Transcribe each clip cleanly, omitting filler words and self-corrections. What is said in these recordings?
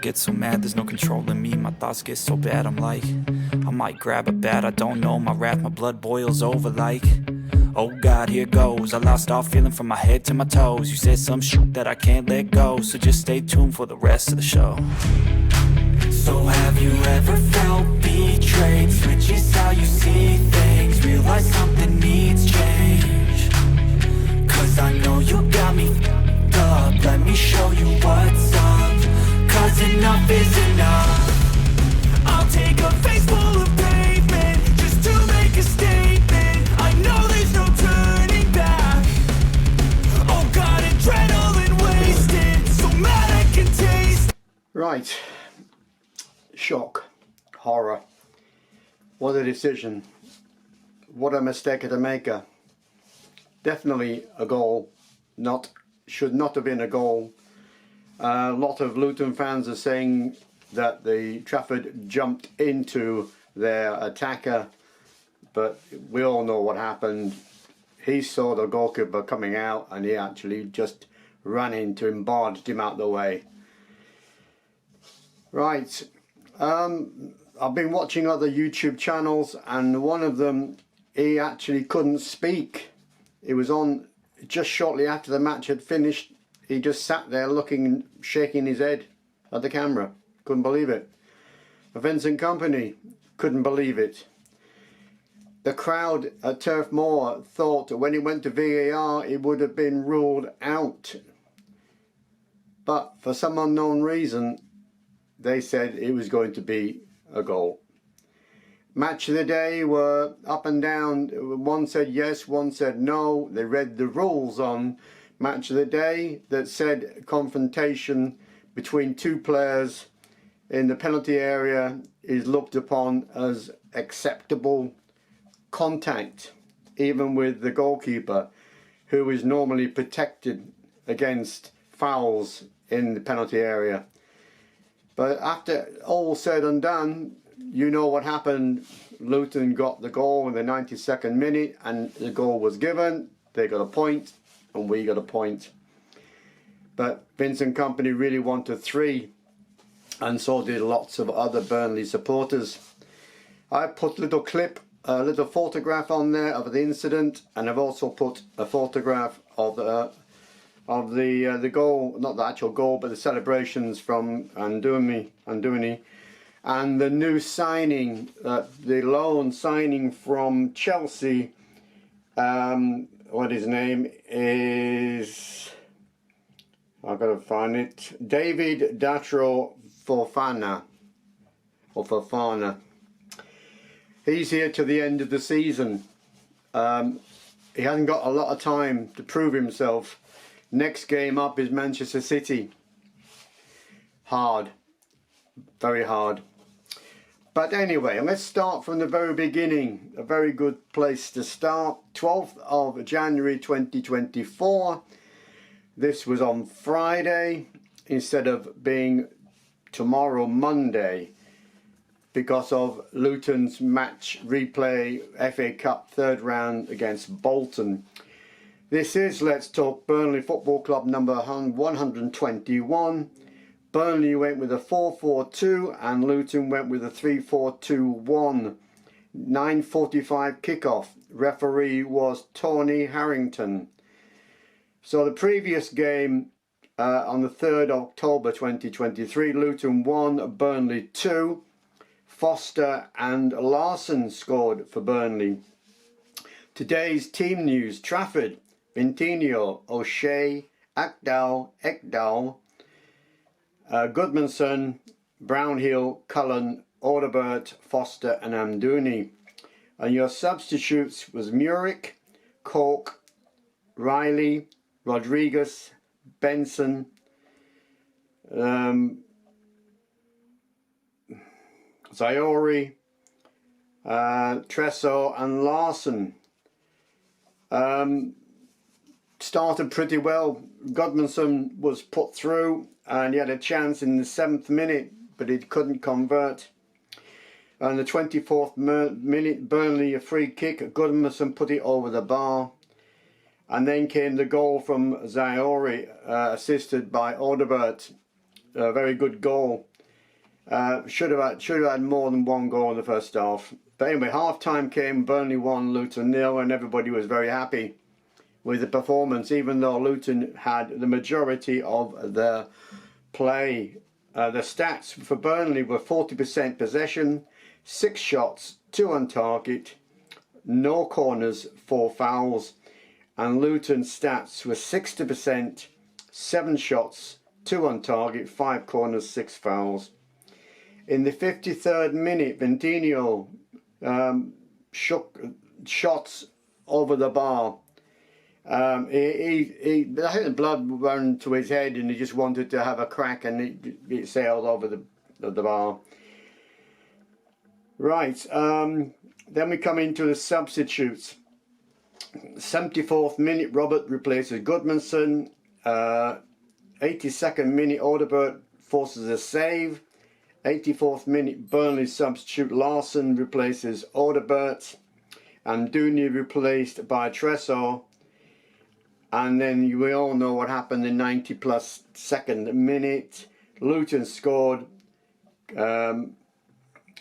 get so mad, there's no controlling me. My thoughts get so bad, I'm like, I might grab a bat, I don't know. My wrath, my blood boils over like, oh God, here goes. I lost all feeling from my head to my toes. You said some shit that I can't let go, so just stay tuned for the rest of the show. So have you ever felt betrayed? Switches how you see things, realize something needs change. Cause I know you got me f***ed up. Let me show you what's up. Cause enough is enough. I'll take a face full of pavement just to make a statement. I know there's no turning back. Oh God, adrenaline wasted, so mad I can taste. Right. Shock. Horror. What a decision. What a mistake of the maker. Definitely a goal. Should not have been a goal. A lot of Luton fans are saying that the Trafford jumped into their attacker, but we all know what happened. He saw the goalkeeper coming out and he actually just ran into him, barged him out the way. Right. I've been watching other YouTube channels, and one of them, he actually couldn't speak. It was on just shortly after the match had finished. He just sat there looking, shaking his head at the camera. Couldn't believe it. Vincent Kompany couldn't believe it. The crowd at Turf Moor thought when it went to VAR it would have been ruled out. But for some unknown reason, they said it was going to be a goal. Match of the day were up and down. One said yes, one said no. They read the rules on Match of the Day that said confrontation between two players in the penalty area is looked upon as acceptable contact, even with the goalkeeper, who is normally protected against fouls in the penalty area. But after all said and done, you know what happened. Luton got the goal in the 92nd minute and the goal was given. They got a point and we got a point. But Vincent Kompany really wanted 3, and so did lots of other Burnley supporters. I put a little clip, a little photograph on there of the incident, and I've also put a photograph of the goal, not the actual goal, but the celebrations from Anduni, and the new signing, the loan signing from Chelsea. What his name is, I've got to find it. David Datro Fofana, or Fofana. He's here to the end of the season. He hasn't got a lot of time to prove himself. Next game up is Manchester City. Hard. Very hard. But anyway, let's start from the very beginning. A very good place to start. 12th of January 2024. This was on Friday instead of being tomorrow, Monday, because of Luton's match replay, FA Cup third round against Bolton. This is Let's Talk Burnley Football Club number 121. Burnley went with a 4-4-2 and Luton went with a 3-4-2-1. 9:45 kickoff. Referee was Tony Harrington. So the previous game on the 3rd of October 2023, Luton 1, Burnley 2. Foster and Larson scored for Burnley. Today's team news: Trafford, Vintinho, O'Shea, Ekdal, Goodmanson, Brownhill, Cullen, Audibert, Foster and Amdouni. And your substitutes was Muric, Cork, Riley, Rodriguez, Benson, Zaori, Tresso and Larson. Started pretty well. Godmanson was put through and he had a chance in the 7th minute, but he couldn't convert. And the 24th minute, Burnley a free kick. Godmanson put it over the bar. And then came the goal from Zaori, assisted by Audibert. A very good goal. Should have had more than one goal in the first half. But anyway, half time came, Burnley 1, Luton 0, and everybody was very happy with the performance, even though Luton had the majority of their play. The stats for Burnley were 40% possession, 6 shots, 2 on target, no corners, 4 fouls. And Luton's stats were 60%, 7 shots, 2 on target, 5 corners, 6 fouls. In the 53rd minute, Ventinho shook shots over the bar. I think the blood ran to his head and he just wanted to have a crack, and it sailed over the bar. Right, then we come into the substitutes. 74th minute, Robert replaces Goodmanson. 82nd minute, Odebert forces a save. 84th minute, Burnley substitute Larson replaces Odebert. And Dooney replaced by Tresor. And then we all know what happened in 90+2nd minute. Luton scored.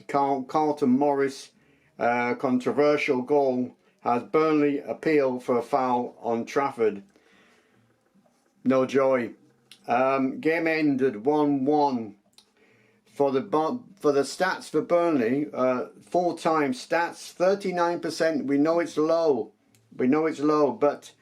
Carlton Morris, controversial goal, has Burnley appeal for a foul on Trafford. No joy. Game ended 1-1. For the stats for Burnley, full-time stats, 39%. We know it's low. But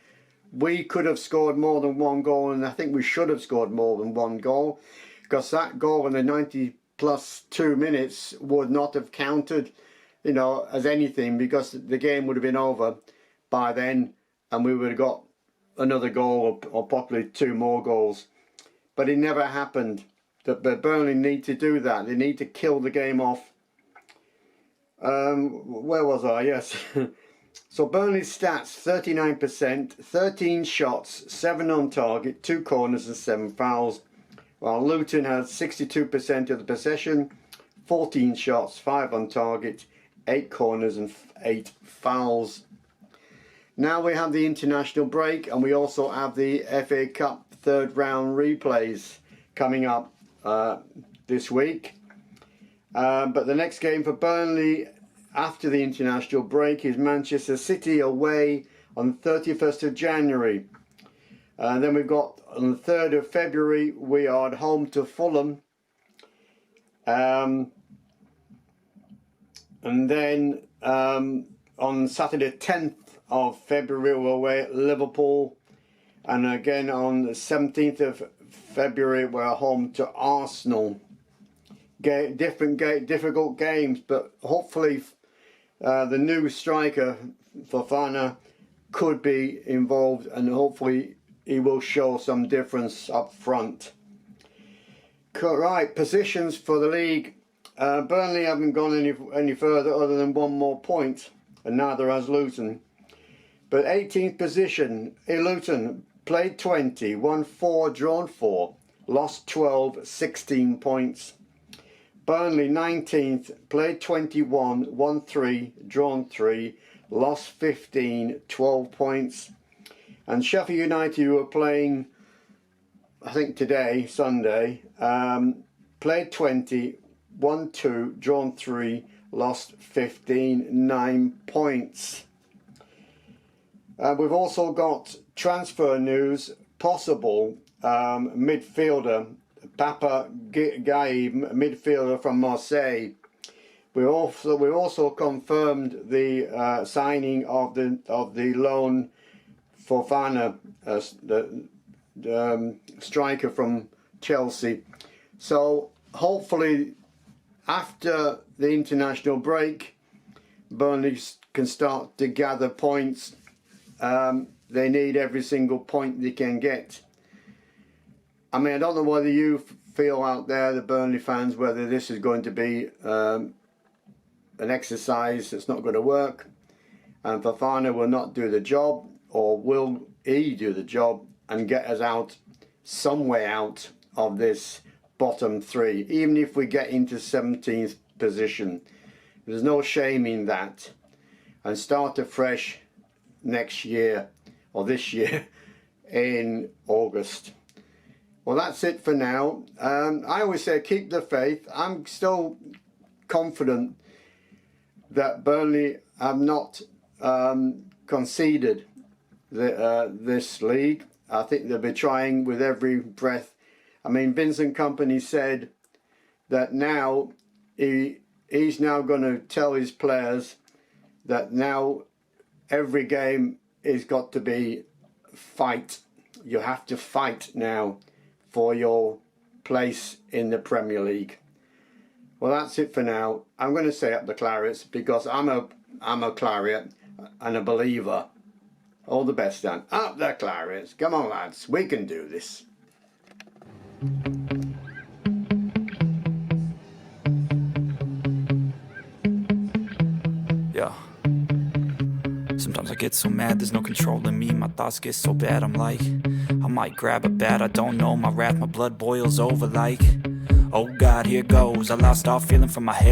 we could have scored more than one goal, and I think we should have scored more than one goal, because that goal in the 90+2 minutes would not have counted, you know, as anything, because the game would have been over by then, and we would have got another goal or possibly 2 more goals. But it never happened. But Burnley need to do that. They need to kill the game off. Where was I? Yes. So Burnley's stats, 39%, 13 shots, 7 on target, 2 corners and 7 fouls. While Luton has 62% of the possession, 14 shots, 5 on target, 8 corners and 8 fouls. Now we have the international break, and we also have the FA Cup 3rd round replays coming up this week. But the next game for Burnley after the international break is Manchester City away on 31st of January. Then we've got on the 3rd of February we are at home to Fulham. And then on Saturday 10th of February we're away at Liverpool. And again on the 17th of February we're home to Arsenal. Difficult games, but hopefully the new striker Fofana could be involved, and hopefully he will show some difference up front. Right, positions for the league. Burnley haven't gone any further other than 1 more point, and neither has Luton. But 18th position, Luton played 20, won 4, drawn 4, lost 12, 16 points. Burnley 19th, played 21, won 3, drawn 3, lost 15, 12 points. And Sheffield United, who were playing, I think today, Sunday, played 20, won 2, drawn 3, lost 15, 9 points. We've also got transfer news, possible midfielder, Papa Gaib, midfielder from Marseille. We also confirmed the signing of the loan Fofana, the striker from Chelsea. So hopefully after the international break, Burnley can start to gather points. They need every single point they can get. I mean, I don't know whether you feel out there, the Burnley fans, whether this is going to be an exercise that's not going to work, and Fofana will not do the job, or will he do the job and get us out, some way out of this bottom 3, even if we get into 17th position. There's no shame in that, and start afresh next year, or this year, in August. Well, that's it for now. I always say keep the faith. I'm still confident that Burnley have not conceded this league. I think they'll be trying with every breath. I mean, Vincent Kompany said that now he's now going to tell his players that now every game has got to be fight. You have to fight now for your place in the Premier League. Well, that's it for now. I'm going to say up the Clarets because I'm a Claret and a believer. All the best, Dan. Up the Clarets. Come on, lads. We can do this. Yeah. Sometimes I get so mad, there's no controlling me. My thoughts get so bad, I'm like, I might grab a bat, I don't know. My wrath, my blood boils over like, oh God, here goes. I lost all feeling from my head